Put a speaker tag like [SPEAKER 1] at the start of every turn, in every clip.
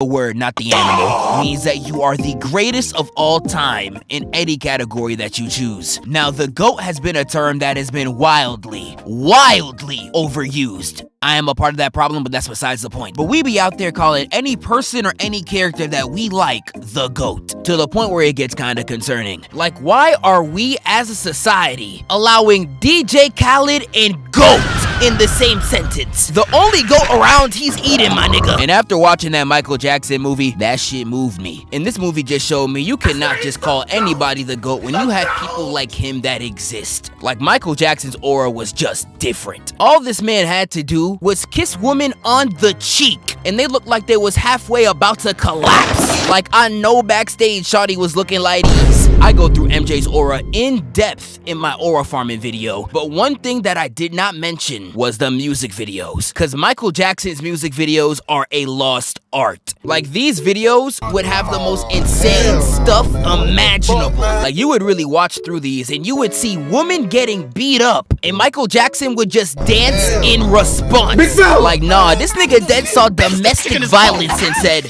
[SPEAKER 1] The word, not the animal, means that you are the greatest of all time in any category that you choose. Now, the GOAT has been a term that has been wildly overused. I am a part of that problem, but that's besides the point. But we be out there calling any person or any character that we like the GOAT, to the point where it gets kind of concerning. Like, why are we as a society allowing DJ Khaled and GOAT in the same sentence? The only GOAT around, he's eating, my nigga. And after watching that Michael Jackson movie, that shit moved me. And this movie just showed me you cannot just call anybody the GOAT when you have people like him that exist. Like, Michael Jackson's aura was just different. All this man had to do was kiss women on the cheek, and they looked like they was halfway about to collapse. Like, I know backstage shawty was looking like these. I go through MJ's aura in depth in my aura farming video, but one thing that I did not mention was the music videos, cause Michael Jackson's music videos are a lost art. Like, these videos would have the most insane stuff imaginable. Like, you would really watch through these and you would see women getting beat up, and Michael Jackson would just dance in response. Like, nah, this nigga dead saw domestic violence and said,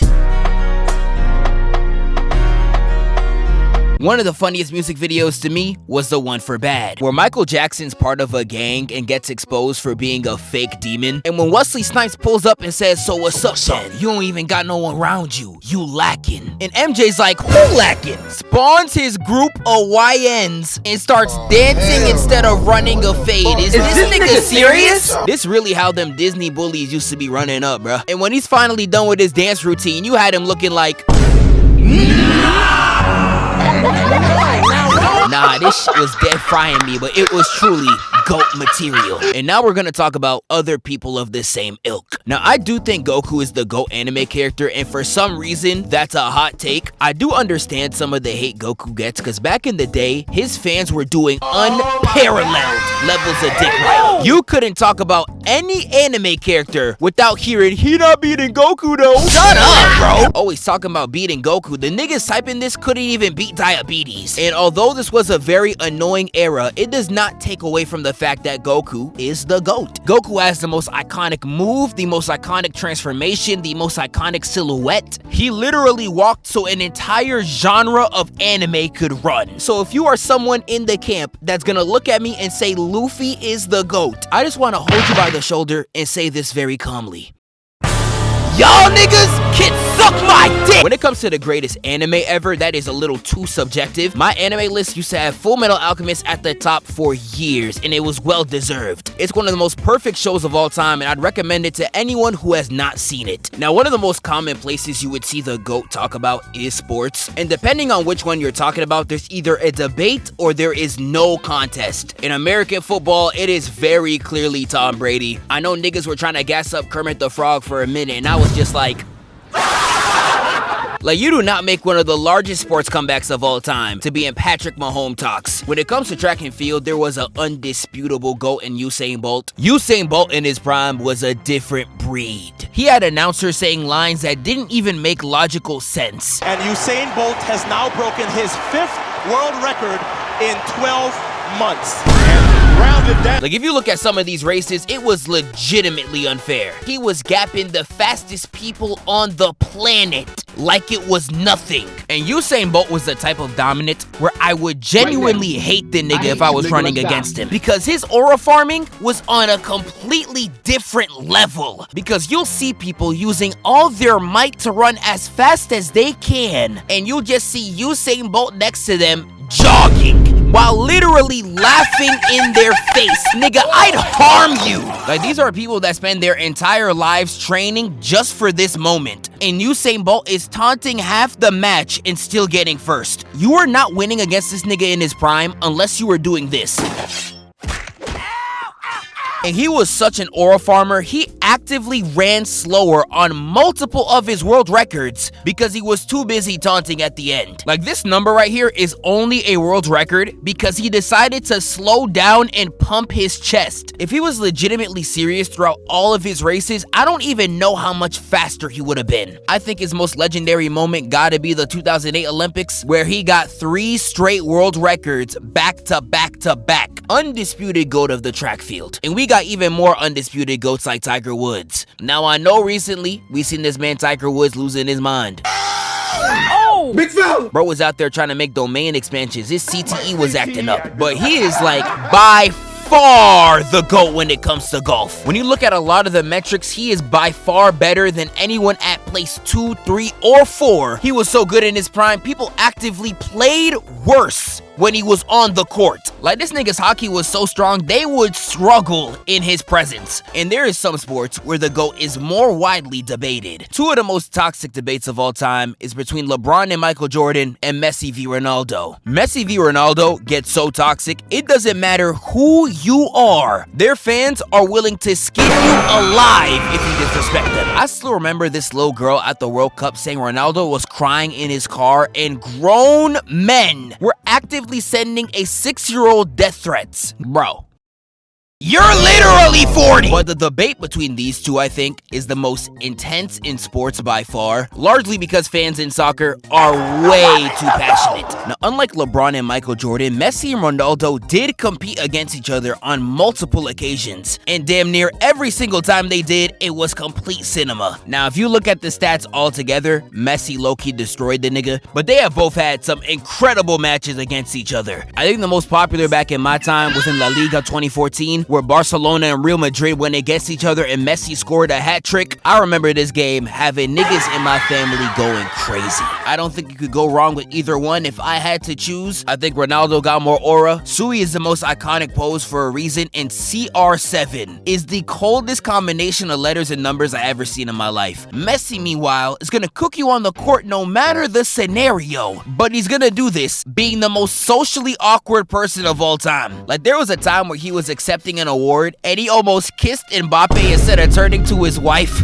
[SPEAKER 1] one of the funniest music videos to me was the one for Bad, where Michael Jackson's part of a gang and gets exposed for being a fake demon. And when Wesley Snipes pulls up and says, so what's up, son? You don't even got no one around you. You lacking. And MJ's like, who lacking? Spawns his group of YNs and starts dancing instead of running a fade. Is this nigga serious? This really how them Disney bullies used to be running up, bruh. And when he's finally done with his dance routine, you had him looking like, nah, this shit was dead frying me, but it was truly GOAT material. And now we're gonna talk about other people of the same ilk. Now, I do think Goku is the GOAT anime character, and for some reason, that's a hot take. I do understand some of the hate Goku gets, because back in the day, his fans were doing unparalleled levels of dick riding. You couldn't talk about any anime character without hearing, he not beating Goku though. Shut up, bro. Always talking about beating Goku. The niggas typing this couldn't even beat diabetes. And although this was a very annoying era, it does not take away from the fact that Goku is the GOAT. Goku has the most iconic move, the most iconic transformation, the most iconic silhouette. He literally walked so an entire genre of anime could run. So if you are someone in the camp that's gonna look at me and say Luffy is the GOAT, I just want to hold you by the shoulder and say this very calmly. Y'all niggas can suck my dick! When it comes to the greatest anime ever, that is a little too subjective. My anime list used to have Full Metal Alchemist at the top for years, and it was well deserved. It's one of the most perfect shows of all time, and I'd recommend it to anyone who has not seen it. Now, one of the most common places you would see the GOAT talk about is sports, and depending on which one you're talking about, there's either a debate or there is no contest. In American football, it is very clearly Tom Brady. I know niggas were trying to gas up Kermit the Frog for a minute, and I was just like, you do not make one of the largest sports comebacks of all time to be in Patrick Mahomes talks. When it comes to track and field, there was an undisputable GOAT in Usain Bolt. Usain Bolt in his prime was a different breed. He had announcers saying lines that didn't even make logical sense.
[SPEAKER 2] And Usain Bolt has now broken his 5th world record in 12 months.
[SPEAKER 1] Like, if you look at some of these races, it was legitimately unfair. He was gapping the fastest people on the planet like it was nothing. And Usain Bolt was the type of dominant where I would genuinely hate the nigga if I was running against him, because his aura farming was on a completely different level. Because you'll see people using all their might to run as fast as they can, and you'll just see Usain Bolt next to them jogging while literally laughing in their face. Nigga, I'd harm you. Like, these are people that spend their entire lives training just for this moment. And Usain Bolt is taunting half the match and still getting first. You are not winning against this nigga in his prime unless you are doing this. And he was such an aura farmer, he actively ran slower on multiple of his world records because he was too busy taunting at the end. Like, this number right here is only a world record because he decided to slow down and pump his chest. If he was legitimately serious throughout all of his races, I don't even know how much faster he would have been. I think his most legendary moment gotta be the 2008 Olympics, where he got 3 straight world records back to back to back. Undisputed GOAT of the track field. And we got even more undisputed GOATs like Tiger Woods. Now, I know recently we seen this man Tiger Woods losing his mind. Oh!
[SPEAKER 3] Big fella!
[SPEAKER 1] Bro was out there trying to make domain expansions. His CTE was acting up. But he is like by far the GOAT when it comes to golf. When you look at a lot of the metrics, he is by far better than anyone at place 2, 3, or 4. He was so good in his prime, people actively played worse when he was on the court. Like, this nigga's hockey was so strong, they would struggle in his presence. And there is some sports where the GOAT is more widely debated. Two of the most toxic debates of all time is between LeBron and Michael Jordan and Messi v. Ronaldo. Messi v. Ronaldo gets so toxic, it doesn't matter who you are. Their fans are willing to skin you alive if you disrespect them. I still remember this little girl at the World Cup saying Ronaldo was crying in his car, and grown men were actively sending a 6-year-old death threats. Bro, you're literally 40! But the debate between these two, I think, is the most intense in sports by far, largely because fans in soccer are way too passionate. Now, unlike LeBron and Michael Jordan, Messi and Ronaldo did compete against each other on multiple occasions, and damn near every single time they did, it was complete cinema. Now, if you look at the stats all together, Messi low-key destroyed the nigga, but they have both had some incredible matches against each other. I think the most popular back in my time was in La Liga 2014, where Barcelona and Real Madrid went against each other and Messi scored a hat trick. I remember this game having niggas in my family going crazy. I don't think you could go wrong with either one. If I had to choose, I think Ronaldo got more aura. Sui is the most iconic pose for a reason, and CR7 is the coldest combination of letters and numbers I ever seen in my life. Messi, meanwhile, is gonna cook you on the court no matter the scenario, but he's gonna do this being the most socially awkward person of all time. Like, there was a time where he was accepting an award and he almost kissed Mbappe instead of turning to his wife.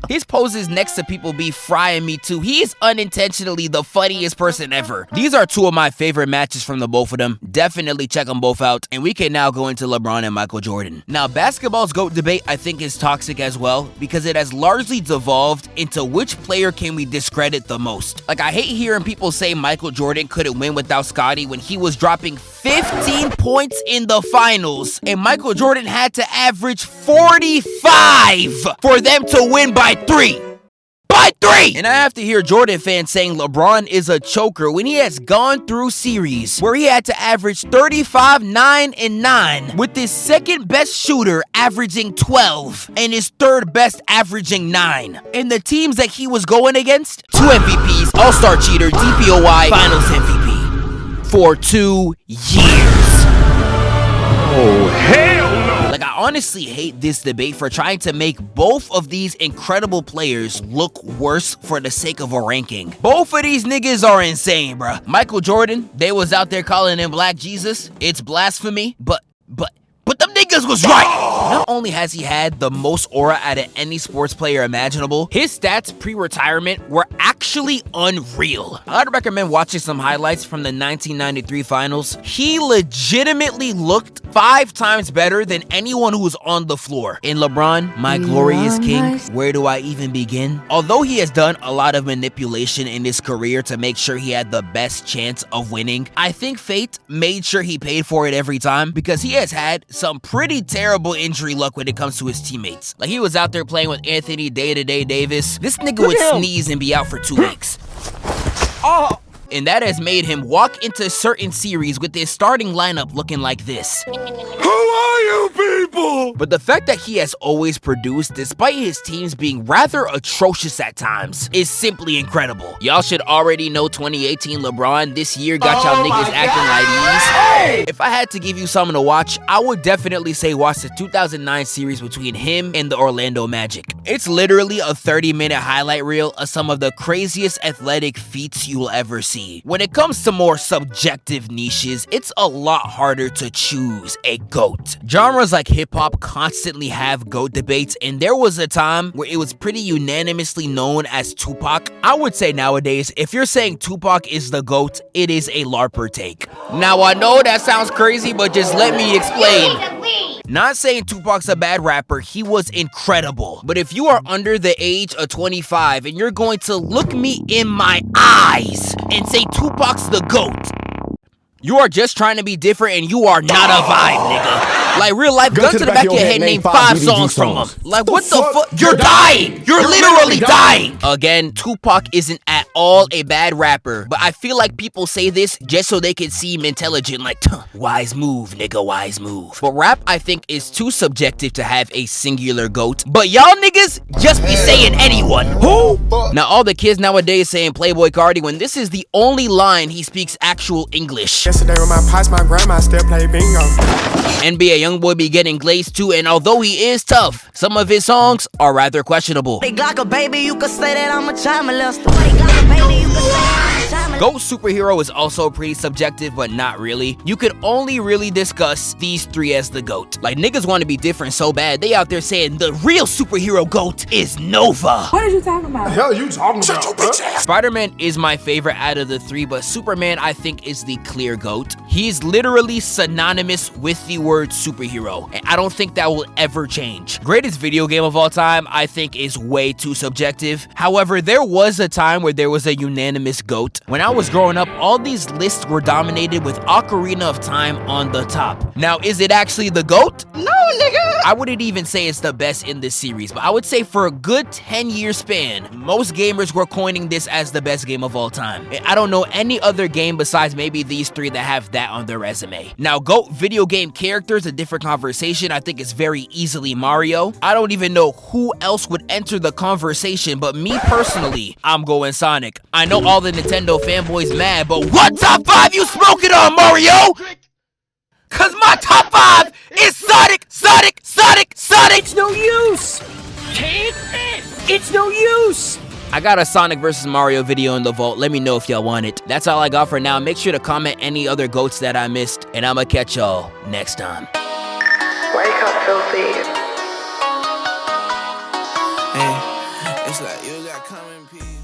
[SPEAKER 1] His poses next to people be frying me too. He is unintentionally the funniest person ever. These are two of my favorite matches from the both of them. Definitely check them both out. And we can now go into LeBron and Michael Jordan. Now, basketball's GOAT debate I think is toxic as well, because it has largely devolved into which player can we discredit the most. Like, I hate hearing people say Michael Jordan couldn't win without Scottie when he was dropping 15 points in the finals, and Michael Jordan had to average 45 for them to win by 3. By 3! And I have to hear Jordan fans saying LeBron is a choker when he has gone through series where he had to average 35, 9, and 9, with his second best shooter averaging 12 and his third best averaging 9. And the teams that he was going against, 2 MVPs, All-Star cheater, DPOY, Finals MVP for 2 years.
[SPEAKER 3] Oh, hell no!
[SPEAKER 1] Like, I honestly hate this debate for trying to make both of these incredible players look worse for the sake of a ranking. Both of these niggas are insane, bruh. Michael Jordan, they was out there calling him Black Jesus. It's blasphemy, but them niggas was right. Not only has he had the most aura out of any sports player imaginable, his stats pre-retirement were actually unreal. I'd recommend watching some highlights from the 1993 finals. He legitimately looked 5 times better than anyone who was on the floor. In LeBron, my glorious king, where do I even begin? Although he has done a lot of manipulation in his career to make sure he had the best chance of winning, I think fate made sure he paid for it every time, because he has had some pretty terrible injury luck when it comes to his teammates. Like, he was out there playing with Anthony Day-to-Day Davis. This nigga would sneeze and be out for 2 weeks. Oh! And that has made him walk into certain series with his starting lineup looking like this.
[SPEAKER 3] Who are you people?
[SPEAKER 1] But the fact that he has always produced, despite his teams being rather atrocious at times, is simply incredible. Y'all should already know 2018 LeBron this year got y'all niggas acting like these. Hey! If I had to give you something to watch, I would definitely say watch the 2009 series between him and the Orlando Magic. It's literally a 30-minute highlight reel of some of the craziest athletic feats you will ever see. When it comes to more subjective niches, it's a lot harder to choose a GOAT. Genres like hip-hop constantly have GOAT debates, and there was a time where it was pretty unanimously known as Tupac. I would say nowadays, if you're saying Tupac is the GOAT, it is a LARPer take. Now, I know that sounds crazy, but just let me explain. Not saying Tupac's a bad rapper, he was incredible. But if you are under the age of 25 and you're going to look me in my eyes and say Tupac's the GOAT, you are just trying to be different and you are not a vibe, nigga. Like real life, gun to the back of your head, name 5 songs from him. Like what the fuck? You're dying! You're literally dying! Again, Tupac isn't at all a bad rapper, but I feel like people say this just so they can seem intelligent, like, wise move, nigga, wise move. But rap, I think, is too subjective to have a singular GOAT. But y'all niggas just be saying anyone. Who? Now all the kids nowadays saying Playboy Cardi when this is the only line he speaks actual English.
[SPEAKER 4] Yesterday with my pops, my grandma still play bingo.
[SPEAKER 1] NBA YoungBoy be getting glazed too, and although he is tough, some of his songs are rather questionable.
[SPEAKER 5] They Glock a baby, you could say that I'm a child molester. They Glock a baby, you could say that I'm a child molester.
[SPEAKER 1] GOAT superhero is also pretty subjective, but not really. You could only really discuss these 3 as the GOAT. Like niggas want to be different so bad, they out there saying the real superhero GOAT is Nova.
[SPEAKER 6] What are you talking about?
[SPEAKER 3] The hell are you talking about? Shut your bitch ass.
[SPEAKER 1] Spider-Man is my favorite out of the 3, but Superman I think is the clear GOAT. He's literally synonymous with the word superhero, and I don't think that will ever change. Greatest video game of all time I think is way too subjective. However, there was a time where there was a unanimous GOAT. When I was growing up, all these lists were dominated with Ocarina of Time on the top. Now, is it actually the GOAT?
[SPEAKER 5] No, nigga.
[SPEAKER 1] I wouldn't even say it's the best in this series, but I would say for a good 10-year span, most gamers were coining this as the best game of all time. And I don't know any other game besides maybe these 3 that have that on their resume. Now, GOAT video game characters, a different conversation. I think it's very easily Mario. I don't even know who else would enter the conversation, but me personally, I'm going Sonic. I know all the Nintendo fanboys mad, but what top 5 you smoking on, Mario? Cause my top 5 is Sonic, Sonic, Sonic, Sonic!
[SPEAKER 6] It's no use! Take this! It's no use!
[SPEAKER 1] I got a Sonic vs. Mario video in the vault. Let me know if y'all want it. That's all I got for now. Make sure to comment any other GOATs that I missed, and I'ma catch y'all next time.
[SPEAKER 7] Wake up, filthy.
[SPEAKER 8] Hey, it's like you got common people.